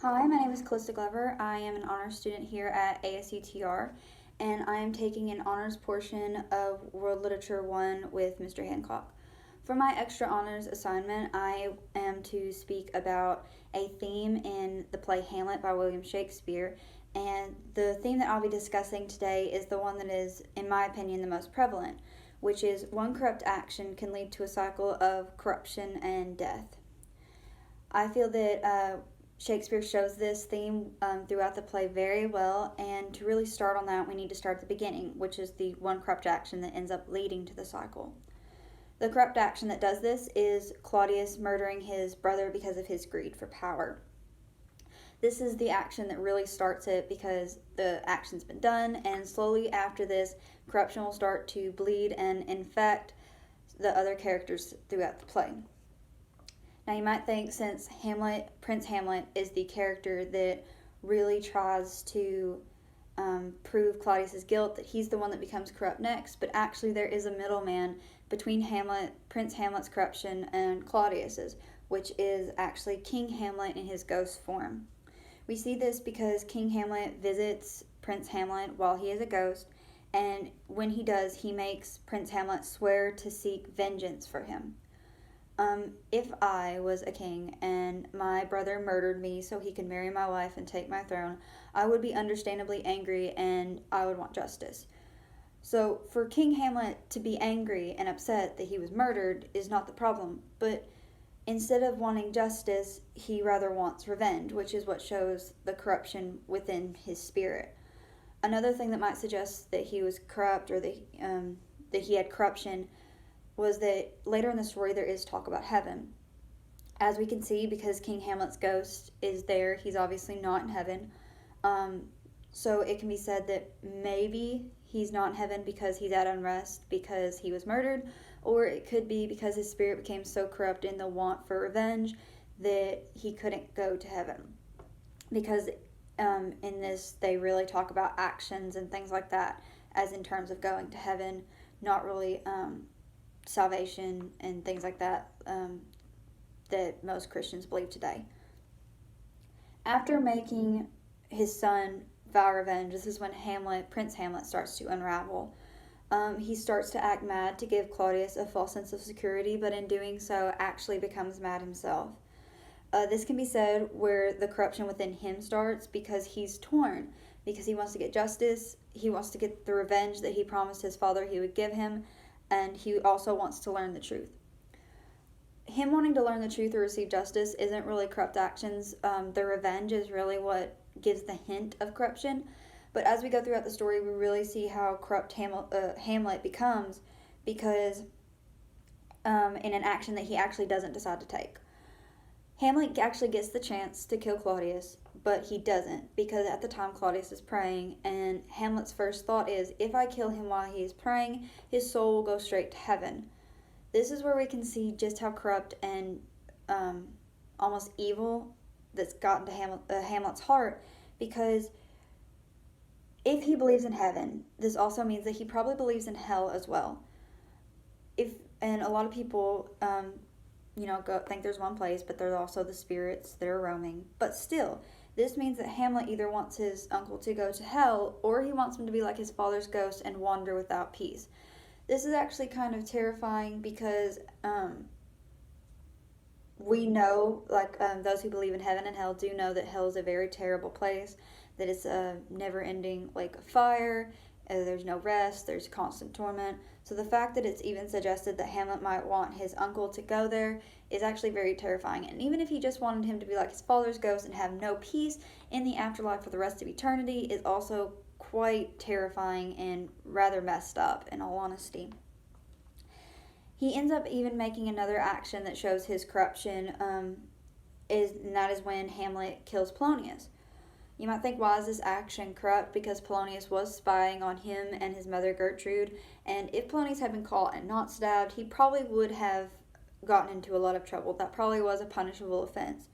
Hi, my name is Calista Glover. I am an honors student here at ASUTR, and I am taking an honors portion of World Literature 1 with Mr. Hancock. For my extra honors assignment, I am to speak about a theme in the play Hamlet by William Shakespeare, and the theme that I'll be discussing today is the one that is, in my opinion, the most prevalent, which is one corrupt action can lead to a cycle of corruption and death. I feel that Shakespeare shows this theme throughout the play very well, and to really start on that, we need to start at the beginning, which is the one corrupt action that ends up leading to the cycle. The corrupt action that does this is Claudius murdering his brother because of his greed for power. This is the action that really starts it because the action's been done, and slowly after this, corruption will start to bleed and infect the other characters throughout the play. Now you might think, since Prince Hamlet is the character that really tries to prove Claudius's guilt, that he's the one that becomes corrupt next, but actually there is a middleman between Prince Hamlet's corruption and Claudius's, which is actually King Hamlet in his ghost form. We see this because King Hamlet visits Prince Hamlet while he is a ghost, and when he does, he makes Prince Hamlet swear to seek vengeance for him. If I was a king and my brother murdered me so he could marry my wife and take my throne, I would be understandably angry and I would want justice. So for King Hamlet to be angry and upset that he was murdered is not the problem, but instead of wanting justice, he rather wants revenge, which is what shows the corruption within his spirit. Another thing that might suggest that he was corrupt or that he had corruption was that later in the story there is talk about heaven. As we can see, because King Hamlet's ghost is there, he's obviously not in heaven. So it can be said that maybe he's not in heaven because he's at unrest because he was murdered, or it could be because his spirit became so corrupt in the want for revenge that he couldn't go to heaven. Because in this, they really talk about actions and things like that as in terms of going to heaven, not really salvation and things like that that most Christians believe today. After making his son vow revenge, this is when Prince Hamlet starts to unravel. He starts to act mad to give Claudius a false sense of security, but in doing so actually becomes mad himself. This can be said where the corruption within him starts because he's torn, because he wants to get justice, he wants to get the revenge that he promised his father he would give him, and he also wants to learn the truth. Him wanting to learn the truth or receive justice isn't really corrupt actions. The revenge is really what gives the hint of corruption. But as we go throughout the story, we really see how corrupt Hamlet becomes because in an action that he actually doesn't decide to take. Hamlet actually gets the chance to kill Claudius, but he doesn't, because at the time Claudius is praying, and Hamlet's first thought is, if I kill him while he is praying, his soul will go straight to heaven. This is where we can see just how corrupt and almost evil that's gotten to Hamlet's heart, because if he believes in heaven, this also means that he probably believes in hell as well. And a lot of people think there's one place, but there's also the spirits that are roaming. But still, this means that Hamlet either wants his uncle to go to hell, or he wants him to be like his father's ghost and wander without peace. This is actually kind of terrifying because we know, those who believe in heaven and hell do know that hell is a very terrible place, that it's a never-ending lake of fire, there's no rest, there's constant torment. So the fact that it's even suggested that Hamlet might want his uncle to go there is actually very terrifying. And even if he just wanted him to be like his father's ghost and have no peace in the afterlife for the rest of eternity, is also quite terrifying and rather messed up, in all honesty. He ends up even making another action that shows his corruption, and that is when Hamlet kills Polonius. You might think, why is this action corrupt? Because Polonius was spying on him and his mother Gertrude, and if Polonius had been caught and not stabbed, he probably would have gotten into a lot of trouble. That probably was a punishable offense.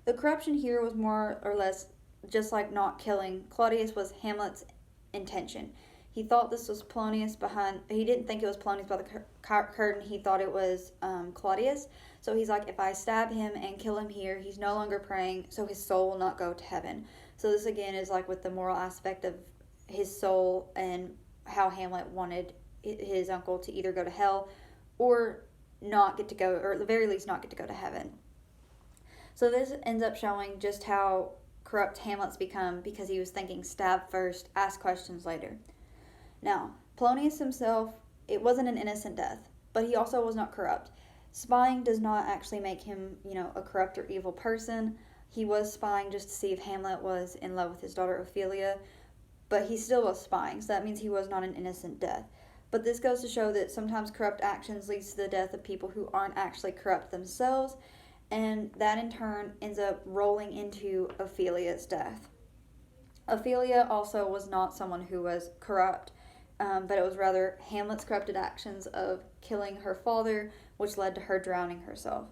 The corruption here was more or less just like not killing Claudius was Hamlet's intention. He thought this was Polonius behind. He didn't think it was Polonius by the curtain. He thought it was Claudius. So he's like, if I stab him and kill him here, he's no longer praying, so his soul will not go to heaven. So this again is like with the moral aspect of his soul and how Hamlet wanted his uncle to either go to hell or not get to go, or at the very least not get to go to heaven. So this ends up showing just how corrupt Hamlet's become because he was thinking stab first, ask questions later. Now, Polonius himself, it wasn't an innocent death, but he also was not corrupt. Spying does not actually make him, a corrupt or evil person. He was spying just to see if Hamlet was in love with his daughter Ophelia, but he still was spying, so that means he was not an innocent death. But this goes to show that sometimes corrupt actions leads to the death of people who aren't actually corrupt themselves, and that in turn ends up rolling into Ophelia's death. Ophelia also was not someone who was corrupt, but it was rather Hamlet's corrupted actions of killing her father, which led to her drowning herself.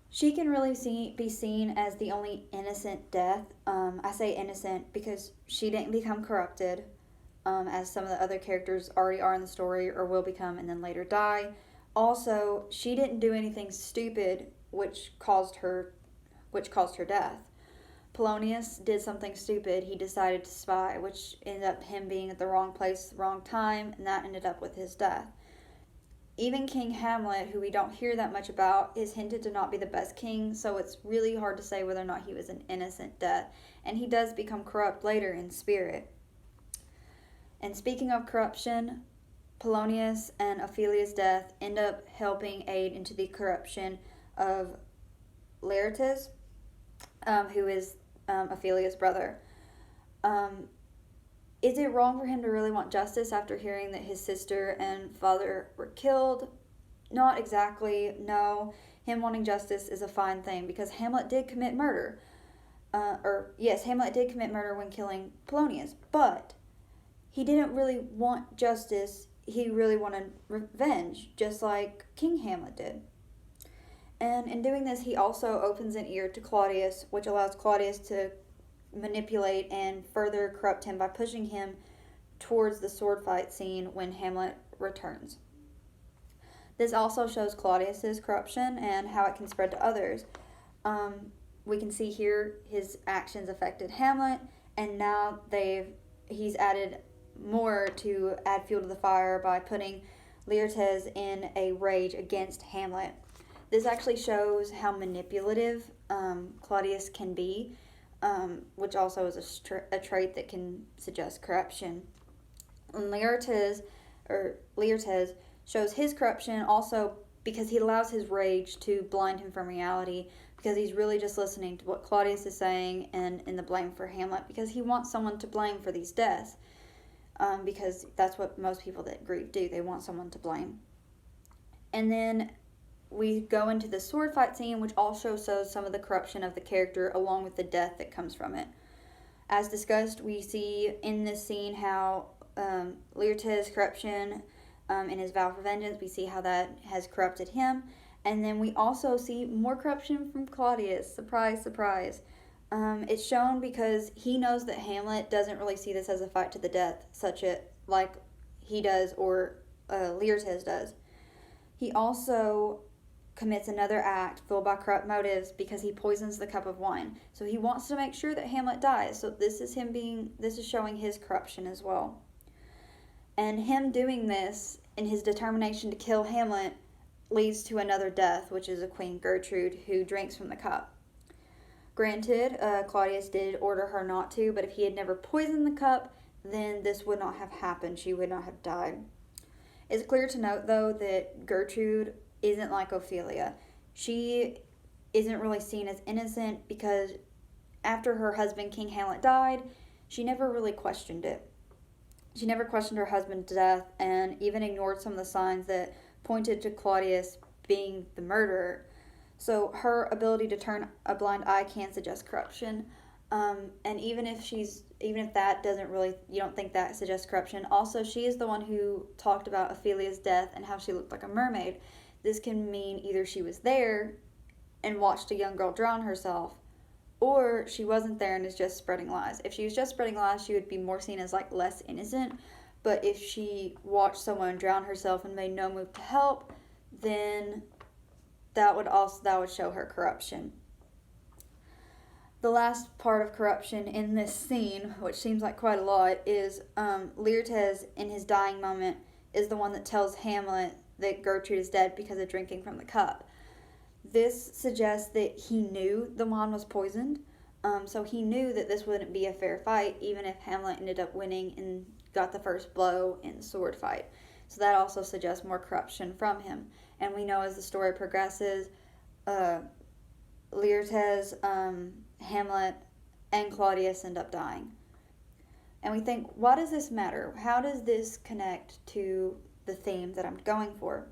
She can really be seen as the only innocent death. I say innocent because she didn't become corrupted, as some of the other characters already are in the story or will become and then later die. Also, she didn't do anything stupid which caused her death. Polonius did something stupid. He decided to spy, which ended up him being at the wrong place, the wrong time, and that ended up with his death. Even King Hamlet, who we don't hear that much about, is hinted to not be the best king, so it's really hard to say whether or not he was an innocent death. And he does become corrupt later in spirit. And speaking of corruption, Polonius and Ophelia's death end up helping aid into the corruption of Laertes, who is Ophelia's brother. Is it wrong for him to really want justice after hearing that his sister and father were killed? Not exactly, no. Him wanting justice is a fine thing because Hamlet did commit murder. Hamlet did commit murder when killing Polonius, but he didn't really want justice. He really wanted revenge, just like King Hamlet did. And in doing this, he also opens an ear to Claudius, which allows Claudius to manipulate and further corrupt him by pushing him towards the sword fight scene when Hamlet returns. This also shows Claudius's corruption and how it can spread to others. We can see here his actions affected Hamlet, and now he's added more to add fuel to the fire by putting Laertes in a rage against Hamlet. This actually shows how manipulative Claudius can be, which also is a trait that can suggest corruption. And Laertes shows his corruption also because he allows his rage to blind him from reality, because he's really just listening to what Claudius is saying and in the blame for Hamlet, because he wants someone to blame for these deaths, because that's what most people that grieve do. They want someone to blame. And then we go into the sword fight scene, which also shows some of the corruption of the character along with the death that comes from it. As discussed, we see in this scene how Laertes' corruption in his vow for vengeance, we see how that has corrupted him. And then we also see more corruption from Claudius. Surprise, surprise. It's shown because he knows that Hamlet doesn't really see this as a fight to the death, like he does or Laertes does. He also commits another act fueled by corrupt motives because he poisons the cup of wine. So he wants to make sure that Hamlet dies. So this is showing his corruption as well. And him doing this in his determination to kill Hamlet leads to another death, which is a Queen Gertrude who drinks from the cup. Granted, Claudius did order her not to, but if he had never poisoned the cup, then this would not have happened. She would not have died. It's clear to note, though, that Gertrude isn't like Ophelia. She isn't really seen as innocent because after her husband, King Hamlet, died, she never really questioned it. She never questioned her husband's death and even ignored some of the signs that pointed to Claudius being the murderer. So her ability to turn a blind eye can suggest corruption. And even if that doesn't really, you don't think that suggests corruption, also she is the one who talked about Ophelia's death and how she looked like a mermaid. This can mean either she was there and watched a young girl drown herself, or she wasn't there and is just spreading lies. If she was just spreading lies, she would be more seen as less innocent. but if she watched someone drown herself and made no move to help, then that would show her corruption. The last part of corruption in this scene, which seems like quite a lot, is Laertes, in his dying moment, is the one that tells Hamlet that Gertrude is dead because of drinking from the cup. This suggests that he knew the wine was poisoned, so he knew that this wouldn't be a fair fight, even if Hamlet ended up winning and got the first blow in the sword fight. So that also suggests more corruption from him. And we know as the story progresses, Laertes, Hamlet, and Claudius end up dying. And we think, why does this matter? How does this connect to the theme that I'm going for?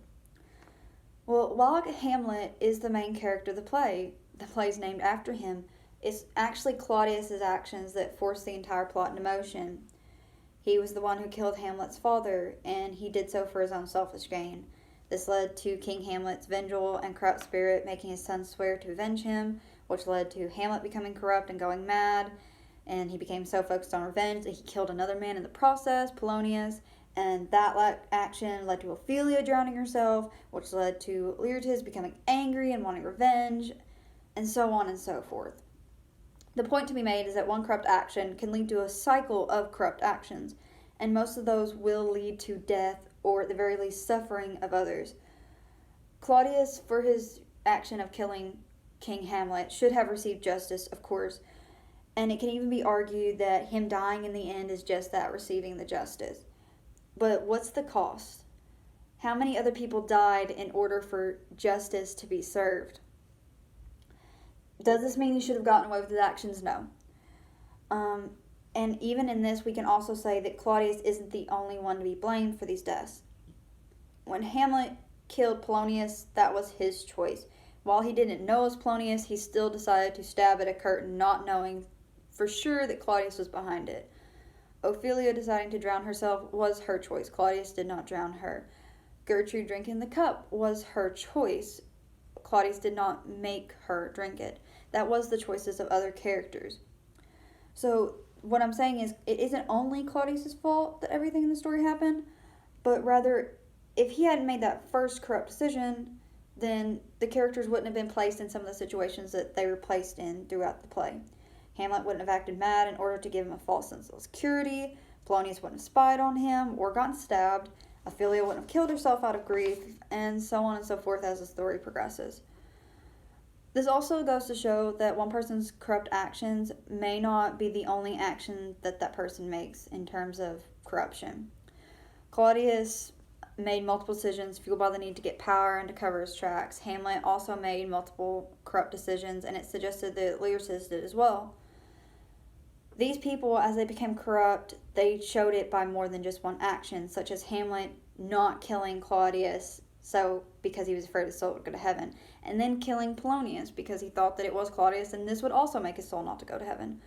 Well, while Hamlet is the main character of the play's named after him, it's actually Claudius's actions that forced the entire plot into motion. He was the one who killed Hamlet's father, and he did so for his own selfish gain. This led to King Hamlet's vengeful and corrupt spirit making his son swear to avenge him, which led to Hamlet becoming corrupt and going mad, and he became so focused on revenge that he killed another man in the process, Polonius, and that action led to Ophelia drowning herself, which led to Laertes becoming angry and wanting revenge, and so on and so forth. The point to be made is that one corrupt action can lead to a cycle of corrupt actions, and most of those will lead to death or at the very least suffering of others. Claudius, for his action of killing King Hamlet, should have received justice, of course, and it can even be argued that him dying in the end is just that, receiving the justice. But what's the cost? How many other people died in order for justice to be served? Does this mean he should have gotten away with his actions? No. And even in this, we can also say that Claudius isn't the only one to be blamed for these deaths. When Hamlet killed Polonius, that was his choice. While he didn't know it was Polonius, he still decided to stab at a curtain, not knowing for sure that Claudius was behind it. Ophelia deciding to drown herself was her choice. Claudius did not drown her. Gertrude drinking the cup was her choice. Claudius did not make her drink it. That was the choices of other characters. So what I'm saying is, it isn't only Claudius's fault that everything in the story happened, but rather, if he hadn't made that first corrupt decision, then the characters wouldn't have been placed in some of the situations that they were placed in throughout the play. Hamlet wouldn't have acted mad in order to give him a false sense of security. Polonius wouldn't have spied on him or gotten stabbed. Ophelia wouldn't have killed herself out of grief, and so on and so forth as the story progresses. This also goes to show that one person's corrupt actions may not be the only action that that person makes in terms of corruption. Claudius made multiple decisions fueled by the need to get power and to cover his tracks. Hamlet also made multiple corrupt decisions, and it suggested that Laertes did as well. These people, as they became corrupt, they showed it by more than just one action, such as Hamlet not killing Claudius because he was afraid his soul would go to heaven, and then killing Polonius because he thought that it was Claudius and this would also make his soul not to go to heaven.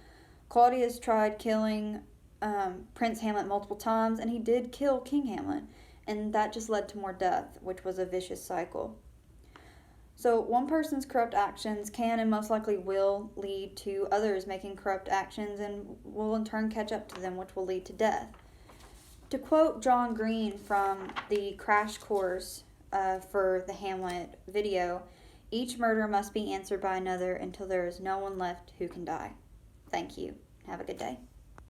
Claudius tried killing Prince Hamlet multiple times, and he did kill King Hamlet, and that just led to more death, which was a vicious cycle. So one person's corrupt actions can and most likely will lead to others making corrupt actions and will in turn catch up to them, which will lead to death. To quote John Green from the crash course for the Hamlet video, each murder must be answered by another until there is no one left who can die. Thank you. Have a good day.